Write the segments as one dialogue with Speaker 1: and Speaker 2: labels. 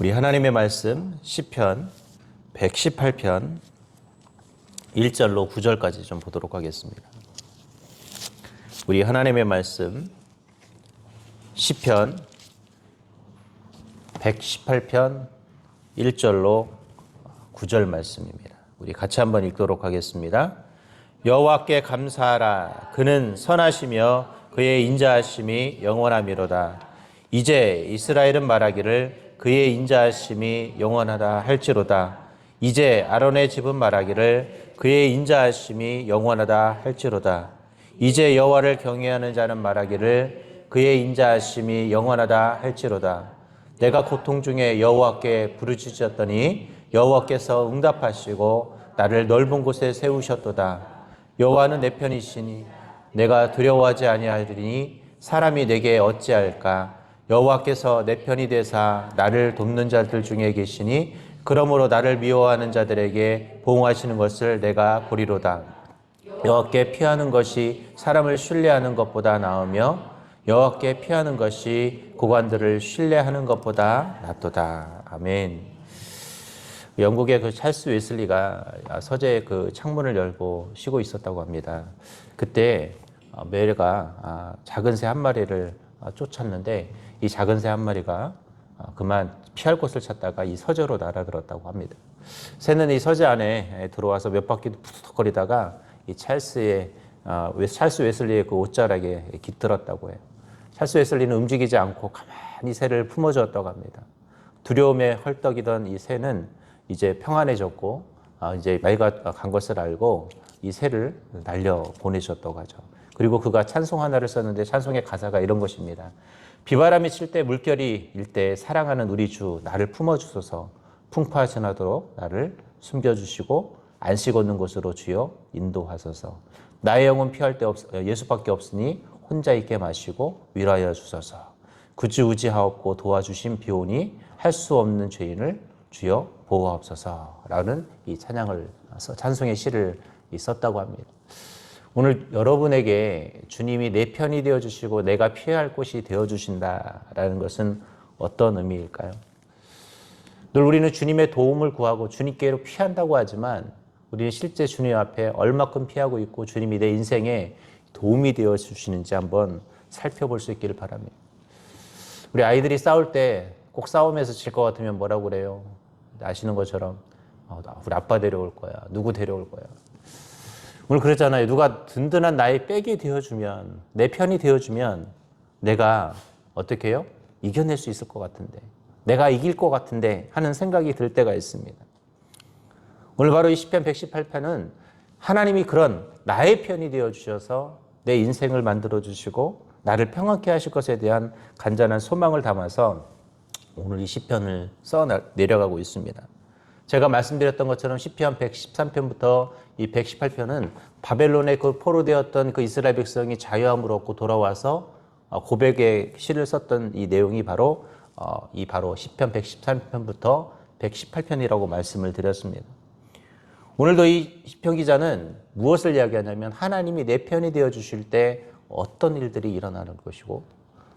Speaker 1: 우리 하나님의 말씀 시편 118편 1절로 9절까지 좀 보도록 하겠습니다. 우리 하나님의 말씀 시편 118편 1절로 9절 말씀입니다. 우리 같이 한번 읽도록 하겠습니다. 여호와께 감사하라. 그는 선하시며 그의 인자하심이 영원하미로다. 이제 이스라엘은 말하기를 그의 인자하심이 영원하다 할지로다. 이제 아론의 집은 말하기를 그의 인자하심이 영원하다 할지로다. 이제 여호와를 경외하는 자는 말하기를 그의 인자하심이 영원하다 할지로다. 내가 고통 중에 여호와께 부르짖었더니 여호와께서 응답하시고 나를 넓은 곳에 세우셨도다. 여호와는 내 편이시니 내가 두려워하지 아니하리니 사람이 내게 어찌할까. 여호와께서 내 편이 되사 나를 돕는 자들 중에 계시니 그러므로 나를 미워하는 자들에게 보응하시는 것을 내가 보리로다. 여호와께 피하는 것이 사람을 신뢰하는 것보다 나으며 여호와께 피하는 것이 고관들을 신뢰하는 것보다 낫도다. 아멘. 영국의 그 찰스 웨슬리가 서재의 그 창문을 열고 쉬고 있었다고 합니다. 그때 매가 작은 새 한 마리를 쫓았는데 이 작은 새 한 마리가 그만 피할 곳을 찾다가 이 서재로 날아들었다고 합니다. 새는 이 서재 안에 들어와서 몇 바퀴 푸석거리다가 이 찰스 웨슬리의 그 옷자락에 깃들었다고 해요. 찰스 웨슬리는 움직이지 않고 가만히 새를 품어주었다고 합니다. 두려움에 헐떡이던 이 새는 이제 평안해졌고 이제 매가 간 것을 알고 이 새를 날려 보내셨다고 하죠. 그리고 그가 찬송 하나를 썼는데 찬송의 가사가 이런 것입니다. 비바람이 칠 때 물결이 일 때 사랑하는 우리 주 나를 품어주소서. 풍파 지나도록 나를 숨겨주시고 안식 얻는 곳으로 주여 인도하소서. 나의 영혼 피할 데 예수밖에 없으니 혼자 있게 마시고 위로하여 주소서. 구지우지하옵고 도와주신 비오니 할 수 없는 죄인을 주여 보호하옵소서. 라는 이 찬송의 시를 썼다고 합니다. 오늘 여러분에게 주님이 내 편이 되어주시고 내가 피해야 할 곳이 되어주신다라는 것은 어떤 의미일까요? 늘 우리는 주님의 도움을 구하고 주님께로 피한다고 하지만 우리는 실제 주님 앞에 얼마큼 피하고 있고 주님이 내 인생에 도움이 되어주시는지 한번 살펴볼 수 있기를 바랍니다. 우리 아이들이 싸울 때 꼭 싸움에서 질 것 같으면 뭐라고 그래요? 아시는 것처럼 우리 아빠 데려올 거야. 누구 데려올 거야. 오늘 그랬잖아요. 누가 든든한 나의 백이 되어주면, 내 편이 되어주면 내가 어떻게 해요? 이겨낼 수 있을 것 같은데, 내가 이길 것 같은데 하는 생각이 들 때가 있습니다. 오늘 바로 이 시편 118편은 하나님이 그런 나의 편이 되어주셔서 내 인생을 만들어주시고 나를 평안케 하실 것에 대한 간절한 소망을 담아서 오늘 이 시편을 써 내려가고 있습니다. 제가 말씀드렸던 것처럼 시편 113편부터 이 118편은 바벨론에 그 포로되었던 그 이스라엘 백성이 자유함을 얻고 돌아와서 고백의 시를 썼던 이 내용이 바로 시편 113편부터 118편이라고 말씀을 드렸습니다. 오늘도 이 시편 기자는 무엇을 이야기하냐면 하나님이 내 편이 되어 주실 때 어떤 일들이 일어나는 것이고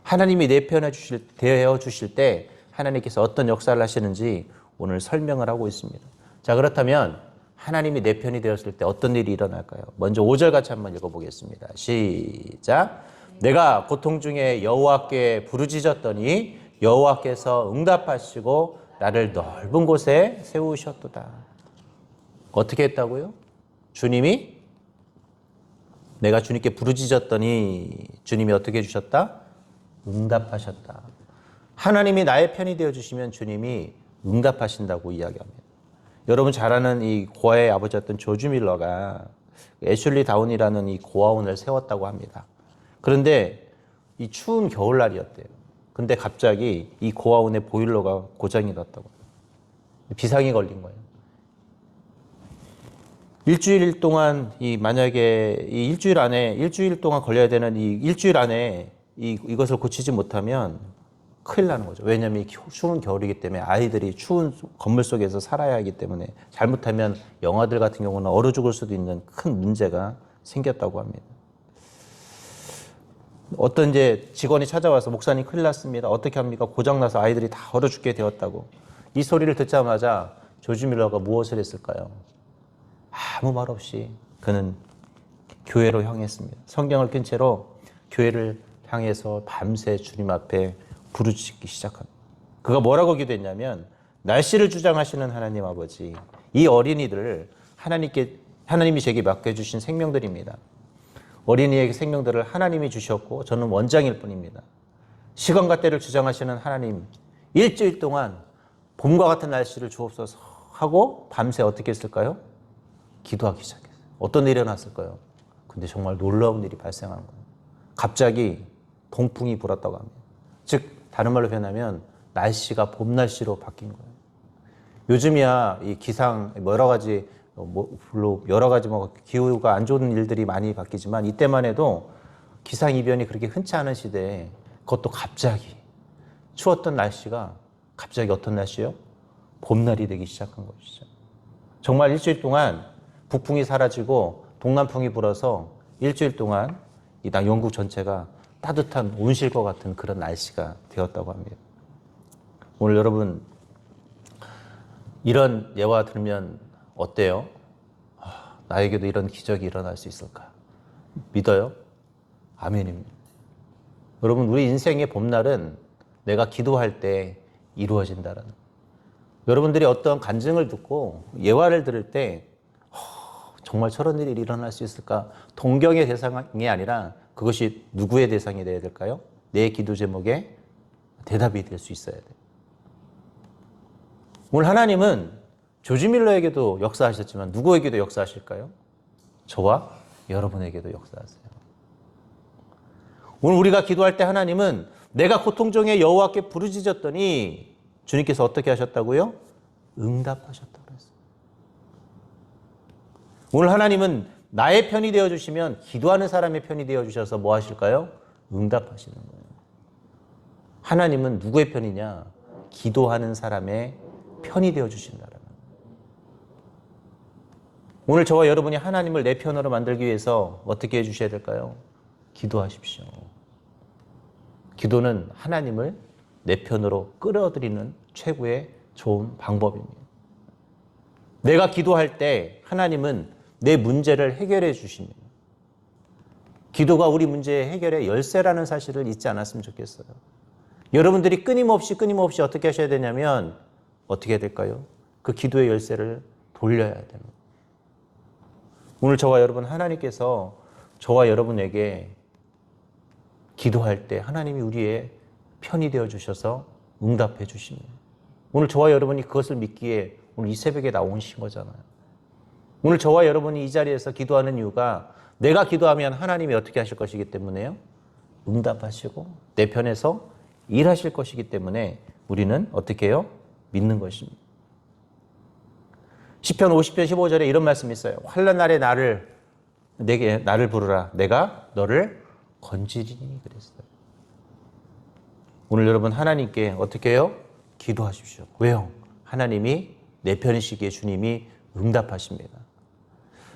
Speaker 1: 하나님이 내 편에 되어 주실 때 하나님께서 어떤 역사를 하시는지 오늘 설명을 하고 있습니다. 자, 그렇다면 하나님이 내 편이 되었을 때 어떤 일이 일어날까요? 먼저 5절 같이 한번 읽어보겠습니다. 시작. 내가 고통 중에 여호와께 부르짖었더니 여호와께서 응답하시고 나를 넓은 곳에 세우셨도다. 어떻게 했다고요? 내가 주님께 부르짖었더니 주님이 어떻게 해주셨다? 응답하셨다. 하나님이 나의 편이 되어주시면 주님이 응답하신다고 이야기합니다. 여러분 잘 아는 이 고아의 아버지였던 조지 밀러가 애슐리 다운이라는 이 고아원을 세웠다고 합니다. 그런데 이 추운 겨울날이었대요. 근데 갑자기 이 고아원의 보일러가 고장이 났다고. 비상이 걸린 거예요. 일주일 동안 만약에 일주일 동안 걸려야 되는 이 일주일 안에 이것을 고치지 못하면 큰일 나는 거죠. 왜냐하면 추운 겨울이기 때문에 아이들이 추운 건물 속에서 살아야 하기 때문에 잘못하면 영아들 같은 경우는 얼어 죽을 수도 있는 큰 문제가 생겼다고 합니다. 어떤 이제 직원이 찾아와서 목사님 큰일 났습니다. 어떻게 합니까? 고장나서 아이들이 다 얼어 죽게 되었다고. 이 소리를 듣자마자 조지 밀러가 무엇을 했을까요? 아무 말 없이 그는 교회로 향했습니다. 성경을 끈 채로 교회를 향해서 밤새 주님 앞에 부르짖기 시작합니다. 그가 뭐라고 기도했냐면, 날씨를 주장하시는 하나님 아버지, 이 어린이들을 하나님이 제게 맡겨주신 생명들입니다. 어린이에게 생명들을 하나님이 주셨고 저는 원장일 뿐입니다. 시간과 때를 주장하시는 하나님, 일주일 동안 봄과 같은 날씨를 주옵소서 하고 밤새 어떻게 했을까요? 기도하기 시작했어요. 어떤 일이 일어났을까요? 근데 정말 놀라운 일이 발생한 거예요. 갑자기 동풍이 불었다고 합니다. 즉 다른 말로 표현하면 날씨가 봄 날씨로 바뀐 거예요. 요즘이야 이 기상 여러 가지 기후가 안 좋은 일들이 많이 바뀌지만, 이때만 해도 기상 이변이 그렇게 흔치 않은 시대에 그것도 갑자기 추웠던 날씨가 갑자기 어떤 날씨요? 봄날이 되기 시작한 것이죠. 정말 일주일 동안 북풍이 사라지고 동남풍이 불어서 일주일 동안 이 영국 전체가 따뜻한 온실과 같은 그런 날씨가 되었다고 합니다. 오늘 여러분 이런 예화 들으면 어때요? 나에게도 이런 기적이 일어날 수 있을까? 믿어요? 아멘입니다. 여러분, 우리 인생의 봄날은 내가 기도할 때 이루어진다는, 여러분들이 어떤 간증을 듣고 예화를 들을 때 정말 저런 일이 일어날 수 있을까? 동경의 대상이 아니라 그것이 누구의 대상이 되어야 될까요? 내 기도 제목에 대답이 될 수 있어야 돼요. 오늘 하나님은 조지 밀러에게도 역사하셨지만 누구에게도 역사하실까요? 저와 여러분에게도 역사하세요. 오늘 우리가 기도할 때 하나님은 내가 고통 중에 여호와께 부르짖었더니 주님께서 어떻게 하셨다고요? 응답하셨다고 그랬어요. 오늘 하나님은 나의 편이 되어주시면 기도하는 사람의 편이 되어주셔서 뭐 하실까요? 응답하시는 거예요. 하나님은 누구의 편이냐? 기도하는 사람의 편이 되어주신다라는 거예요. 오늘 저와 여러분이 하나님을 내 편으로 만들기 위해서 어떻게 해주셔야 될까요? 기도하십시오. 기도는 하나님을 내 편으로 끌어들이는 최고의 좋은 방법입니다. 내가 기도할 때 하나님은 내 문제를 해결해 주십니다. 기도가 우리 문제의 해결의 열쇠라는 사실을 잊지 않았으면 좋겠어요. 여러분들이 끊임없이 어떻게 하셔야 되냐면 어떻게 해야 될까요? 그 기도의 열쇠를 돌려야 됩니다. 오늘 저와 여러분, 하나님께서 저와 여러분에게 기도할 때 하나님이 우리의 편이 되어 주셔서 응답해 주십니다. 오늘 저와 여러분이 그것을 믿기에 오늘 이 새벽에 나오신 거잖아요. 오늘 저와 여러분이 이 자리에서 기도하는 이유가 내가 기도하면 하나님이 어떻게 하실 것이기 때문에요? 응답하시고 내 편에서 일하실 것이기 때문에 우리는 어떻게 해요? 믿는 것입니다. 시편 50편 15절에 이런 말씀이 있어요. 환난 날에 내게 나를 부르라. 내가 너를 건지리니 그랬어요. 오늘 여러분 하나님께 어떻게 해요? 기도하십시오. 왜요? 하나님이 내 편이시기에 주님이 응답하십니다.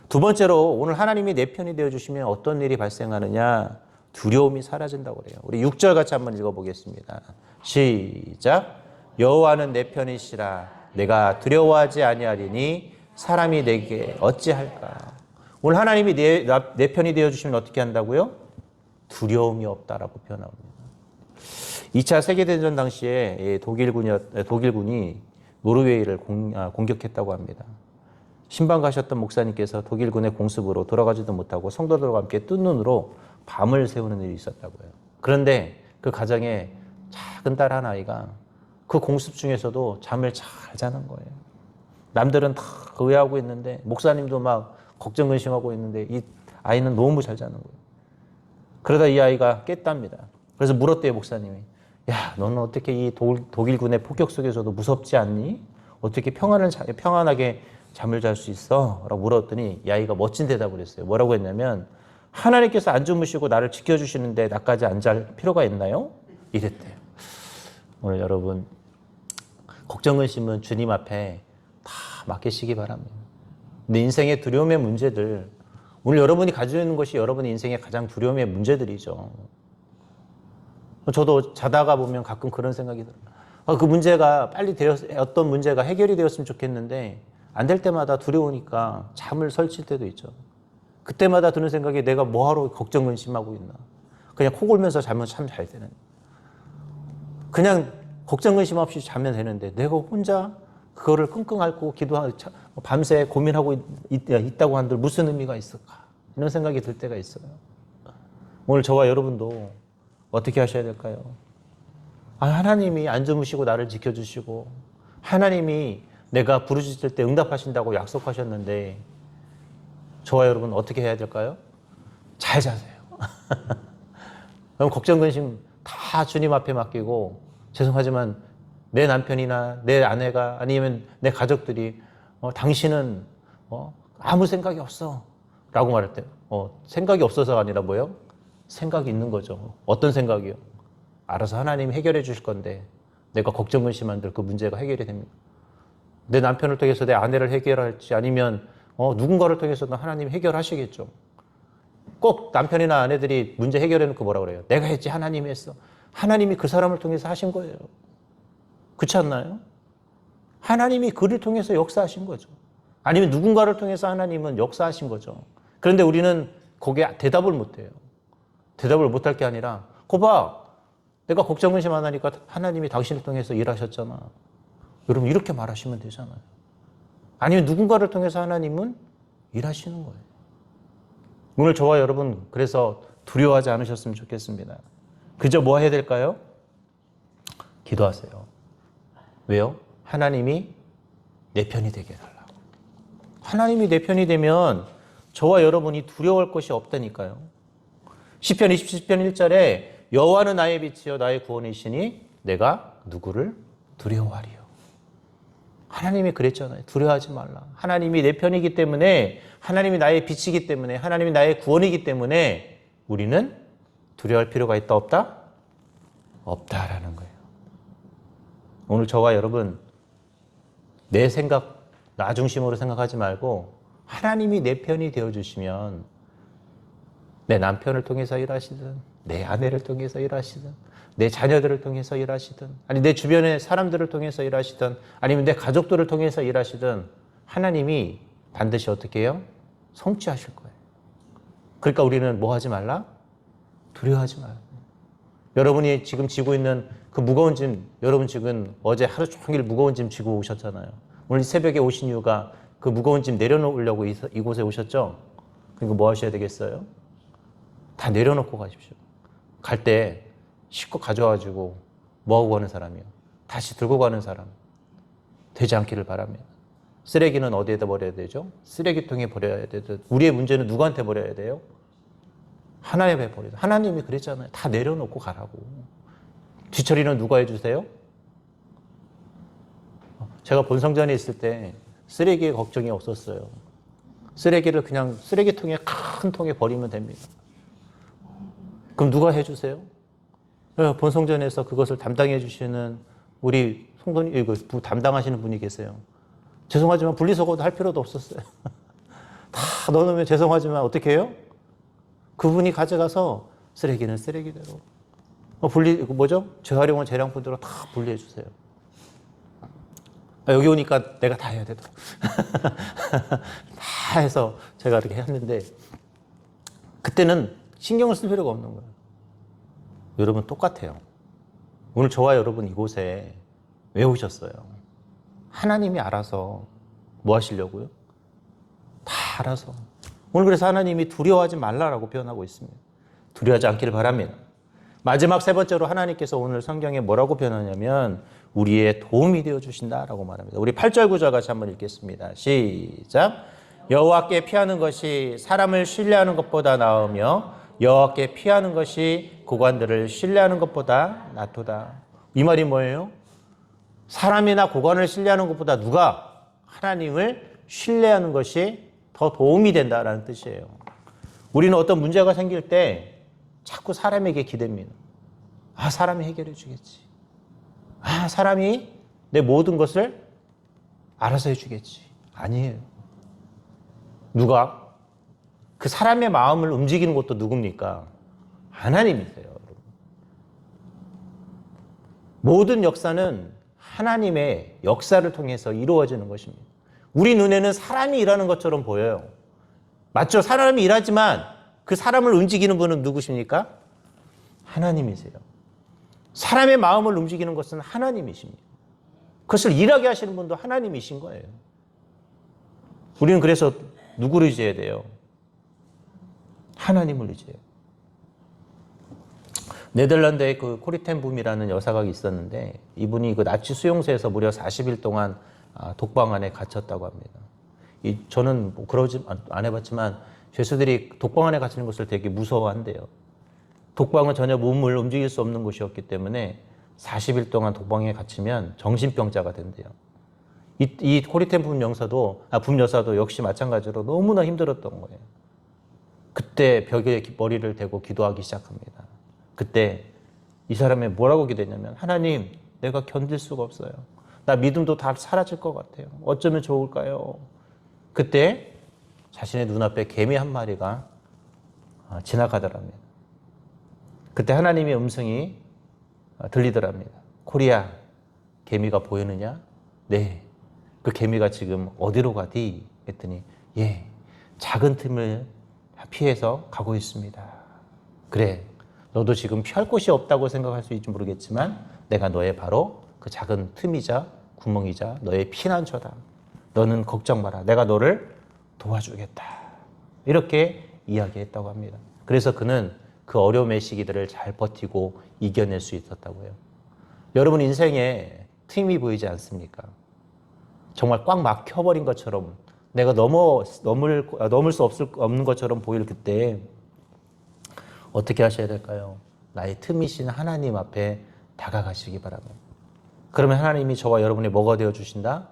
Speaker 1: 두 번째로 오늘 하나님이 내 편이 되어주시면 어떤 일이 발생하느냐? 두려움이 사라진다고 그래요. 우리 6절 같이 한번 읽어보겠습니다. 시작. 여호와는 내 편이시라. 내가 두려워하지 아니하리니 사람이 내게 어찌할까? 오늘 하나님이 내 편이 되어주시면 어떻게 한다고요? 두려움이 없다라고 표현합니다. 2차 세계대전 당시에 독일군이 노르웨이를 공격했다고 합니다. 신방 가셨던 목사님께서 독일군의 공습으로 돌아가지도 못하고 성도들과 함께 뜬 눈으로 밤을 새우는 일이 있었다고요. 그런데 그 가정에 작은 딸 하나아이가 그 공습 중에서도 잠을 잘 자는 거예요. 남들은 다 의아하고 있는데 목사님도 막 걱정 근심하고 있는데 이 아이는 너무 잘 자는 거예요. 그러다 이 아이가 깼답니다. 그래서 물었대요, 목사님이. 야, 너는 어떻게 이 독일군의 폭격 속에서도 무섭지 않니? 어떻게 평안하게 잠을 잘 수 있어? 라고 물었더니 이 아이가 멋진 대답을 했어요. 뭐라고 했냐면, 하나님께서 안 주무시고 나를 지켜주시는데 나까지 안 잘 필요가 있나요? 이랬대요. 오늘 여러분, 걱정 근심은 주님 앞에 다 맡기시기 바랍니다. 근데 인생의 두려움의 문제들, 오늘 여러분이 가지고 있는 것이 여러분의 인생의 가장 두려움의 문제들이죠. 저도 자다가 보면 가끔 그런 생각이 들어요. 그 문제가 빨리 어떤 문제가 해결이 되었으면 좋겠는데 안 될 때마다 두려우니까 잠을 설칠 때도 있죠. 그때마다 드는 생각이 내가 뭐하러 걱정 근심하고 있나. 그냥 코 골면서 자면 참 잘 되는데. 그냥 걱정 근심 없이 자면 되는데 내가 혼자 그거를 끙끙 앓고 기도하고 밤새 고민하고 있다고 한들 무슨 의미가 있을까. 이런 생각이 들 때가 있어요. 오늘 저와 여러분도 어떻게 하셔야 될까요? 하나님이 안 주무시고 나를 지켜주시고 하나님이 내가 부르짖을 때 응답하신다고 약속하셨는데 저와 여러분 어떻게 해야 될까요? 잘 자세요. 그럼 걱정 근심 다 주님 앞에 맡기고 죄송하지만 내 남편이나 내 아내가 아니면 내 가족들이 당신은 아무 생각이 없어 라고 말할 때 생각이 없어서가 아니라 뭐예요? 생각이 있는 거죠. 어떤 생각이요? 알아서 하나님이 해결해 주실 건데 내가 걱정 근심한들 그 문제가 해결이 됩니다. 내 남편을 통해서 내 아내를 해결할지 아니면 누군가를 통해서도 하나님이 해결하시겠죠. 꼭 남편이나 아내들이 문제 해결해 놓고 뭐라 그래요? 내가 했지 하나님이 했어. 하나님이 그 사람을 통해서 하신 거예요. 그렇지 않나요? 하나님이 그를 통해서 역사하신 거죠. 아니면 누군가를 통해서 하나님은 역사하신 거죠. 그런데 우리는 거기에 대답을 못해요. 대답을 못할 게 아니라 봐, 내가 걱정 근심 안 하니까 하나님이 당신을 통해서 일하셨잖아. 여러분 이렇게 말하시면 되잖아요. 아니면 누군가를 통해서 하나님은 일하시는 거예요. 오늘 저와 여러분 그래서 두려워하지 않으셨으면 좋겠습니다. 그저 뭐 해야 될까요? 기도하세요. 왜요? 하나님이 내 편이 되게 해달라고. 하나님이 내 편이 되면 저와 여러분이 두려워할 것이 없다니까요. 시편 27편 1절에 여호와는 나의 빛이요 나의 구원이시니 내가 누구를 두려워하리요. 하나님이 그랬잖아요. 두려워하지 말라. 하나님이 내 편이기 때문에 하나님이 나의 빛이기 때문에 하나님이 나의 구원이기 때문에 우리는 두려워할 필요가 있다 없다? 없다라는 거예요. 오늘 저와 여러분 내 생각 나 중심으로 생각하지 말고 하나님이 내 편이 되어주시면 내 남편을 통해서 일하시든 내 아내를 통해서 일하시든 내 자녀들을 통해서 일하시든 아니 내 주변의 사람들을 통해서 일하시든 아니면 내 가족들을 통해서 일하시든 하나님이 반드시 어떻게 해요? 성취하실 거예요. 그러니까 우리는 뭐 하지 말라? 두려워하지 말라. 여러분이 지금 지고 있는 그 무거운 짐, 여러분 지금 어제 하루 종일 무거운 짐 지고 오셨잖아요. 오늘 새벽에 오신 이유가 그 무거운 짐 내려놓으려고 이곳에 오셨죠? 그러니까 뭐 하셔야 되겠어요? 다 내려놓고 가십시오. 갈 때 싣고 가져와가지고 뭐하고 가는 사람이요? 다시 들고 가는 사람 되지 않기를 바랍니다. 쓰레기는 어디에다 버려야 되죠? 쓰레기통에 버려야 되듯 우리의 문제는 누구한테 버려야 돼요? 하나님에 버려야 돼요. 하나님이 그랬잖아요. 다 내려놓고 가라고. 뒤처리는 누가 해주세요? 제가 본성전에 있을 때 쓰레기에 걱정이 없었어요. 쓰레기를 그냥 쓰레기통에 큰 통에 버리면 됩니다. 그럼 누가 해주세요? 본성전에서 그것을 담당해 주시는 우리 성도님, 담당하시는 분이 계세요. 죄송하지만 분리수거도 할 필요도 없었어요. 다 넣어놓으면 죄송하지만 어떻게 해요? 그분이 가져가서 쓰레기는 쓰레기대로 재활용은 재량분대로 다 분리해 주세요. 여기 오니까 내가 다 해야 되더라고. 다 해서 제가 이렇게 했는데 그때는 신경을 쓸 필요가 없는 거예요. 여러분 똑같아요. 오늘 저와 여러분 이곳에 왜 오셨어요? 하나님이 알아서 뭐 하시려고요? 다 알아서. 오늘 그래서 하나님이 두려워하지 말라라고 표현하고 있습니다. 두려워하지 않기를 바랍니다. 마지막 세 번째로 하나님께서 오늘 성경에 뭐라고 표현하냐면 우리의 도움이 되어주신다라고 말합니다. 우리 8절 9절 같이 한번 읽겠습니다. 시작. 여호와께 피하는 것이 사람을 신뢰하는 것보다 나으며 여호와께 피하는 것이 고관들을 신뢰하는 것보다 낫도다. 이 말이 뭐예요? 사람이나 고관을 신뢰하는 것보다 누가 하나님을 신뢰하는 것이 더 도움이 된다라는 뜻이에요. 우리는 어떤 문제가 생길 때 자꾸 사람에게 기댑니다. 사람이 해결해 주겠지. 사람이 내 모든 것을 알아서 해주겠지. 아니에요. 누가? 그 사람의 마음을 움직이는 것도 누굽니까? 하나님이세요. 여러분. 모든 역사는 하나님의 역사를 통해서 이루어지는 것입니다. 우리 눈에는 사람이 일하는 것처럼 보여요. 맞죠? 사람이 일하지만 그 사람을 움직이는 분은 누구십니까? 하나님이세요. 사람의 마음을 움직이는 것은 하나님이십니다. 그것을 일하게 하시는 분도 하나님이신 거예요. 우리는 그래서 누구를 의지해야 돼요? 하나님을 의지해요. 네덜란드의 그 코리텐붐이라는 여사가 있었는데 이분이 그 나치 수용소에서 무려 40일 동안 독방 안에 갇혔다고 합니다. 저는 뭐 그러지 안 해봤지만 죄수들이 독방 안에 갇히는 것을 되게 무서워한대요. 독방은 전혀 몸을 움직일 수 없는 곳이었기 때문에 40일 동안 독방에 갇히면 정신병자가 된대요. 이 코리텐붐 여사도 역시 마찬가지로 너무나 힘들었던 거예요. 그때 벽에 머리를 대고 기도하기 시작합니다. 그때 이 사람이 뭐라고 기도했냐면 하나님, 내가 견딜 수가 없어요. 나 믿음도 다 사라질 것 같아요. 어쩌면 좋을까요? 그때 자신의 눈앞에 개미 한 마리가 지나가더랍니다. 그때 하나님의 음성이 들리더랍니다. 코리아, 개미가 보이느냐? 네. 그 개미가 지금 어디로 가디? 했더니 예, 작은 틈을 피해서 가고 있습니다. 그래, 너도 지금 피할 곳이 없다고 생각할 수 있을지 모르겠지만 내가 너의 바로 그 작은 틈이자 구멍이자 너의 피난처다. 너는 걱정 마라. 내가 너를 도와주겠다. 이렇게 이야기했다고 합니다. 그래서 그는 그 어려움의 시기들을 잘 버티고 이겨낼 수 있었다고 해요. 여러분 인생에 틈이 보이지 않습니까? 정말 꽉 막혀버린 것처럼 내가 넘을 수 없는 것처럼 보일 그때 어떻게 하셔야 될까요? 나의 틈이신 하나님 앞에 다가가시기 바랍니다. 그러면 하나님이 저와 여러분이 뭐가 되어주신다?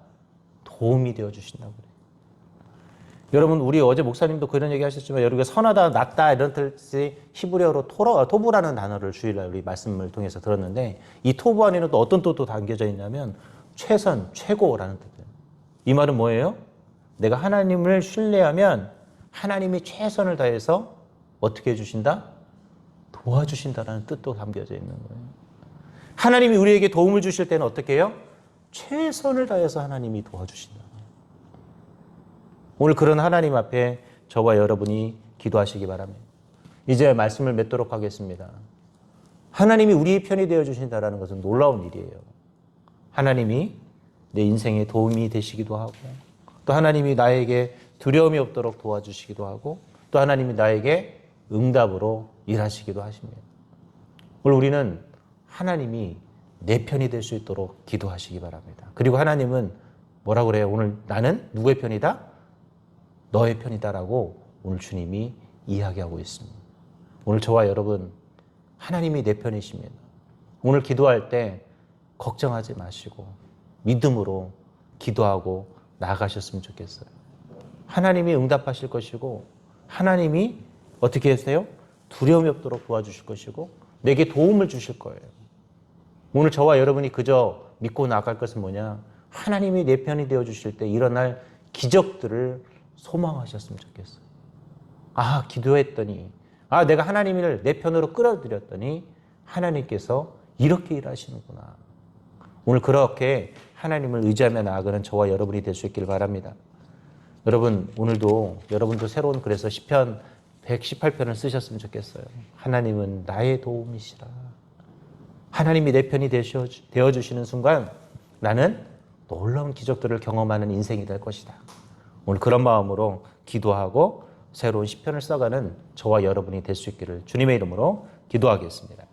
Speaker 1: 도움이 되어주신다고 그래요. 여러분, 우리 어제 목사님도 그런 얘기 하셨지만, 여러분가 선하다, 낫다, 이런 뜻이 히브리어로 토부라는 단어를 주일날 우리 말씀을 통해서 들었는데, 이 토부 안에는 또 어떤 뜻도 담겨져 있냐면, 최선, 최고라는 뜻이에요. 이 말은 뭐예요? 내가 하나님을 신뢰하면 하나님이 최선을 다해서 어떻게 해주신다? 도와주신다라는 뜻도 담겨져 있는 거예요. 하나님이 우리에게 도움을 주실 때는 어떻게 해요? 최선을 다해서 하나님이 도와주신다. 오늘 그런 하나님 앞에 저와 여러분이 기도하시기 바랍니다. 이제 말씀을 맺도록 하겠습니다. 하나님이 우리의 편이 되어주신다는 것은 놀라운 일이에요. 하나님이 내 인생에 도움이 되시기도 하고, 또 하나님이 나에게 두려움이 없도록 도와주시기도 하고, 또 하나님이 나에게 응답으로 일하시기도 하십니다. 오늘 우리는 하나님이 내 편이 될 수 있도록 기도하시기 바랍니다. 그리고 하나님은 뭐라고 그래요? 오늘 나는 누구의 편이다? 너의 편이다라고 오늘 주님이 이야기하고 있습니다. 오늘 저와 여러분, 하나님이 내 편이십니다. 오늘 기도할 때 걱정하지 마시고 믿음으로 기도하고 나아가셨으면 좋겠어요. 하나님이 응답하실 것이고, 하나님이 어떻게 하세요? 두려움이 없도록 도와주실 것이고, 내게 도움을 주실 거예요. 오늘 저와 여러분이 그저 믿고 나아갈 것은 뭐냐? 하나님이 내 편이 되어주실 때 일어날 기적들을 소망하셨으면 좋겠어요. 기도했더니, 내가 하나님을 내 편으로 끌어들였더니 하나님께서 이렇게 일하시는구나. 오늘 그렇게 하나님을 의지하며 나아가는 저와 여러분이 될 수 있길 바랍니다. 여러분, 오늘도 여러분도 새로운 그래서 시편 118편을 쓰셨으면 좋겠어요. 하나님은 나의 도움이시라. 하나님이 내 편이 되어주시는 순간 나는 놀라운 기적들을 경험하는 인생이 될 것이다. 오늘 그런 마음으로 기도하고 새로운 시편을 써가는 저와 여러분이 될 수 있기를 주님의 이름으로 기도하겠습니다.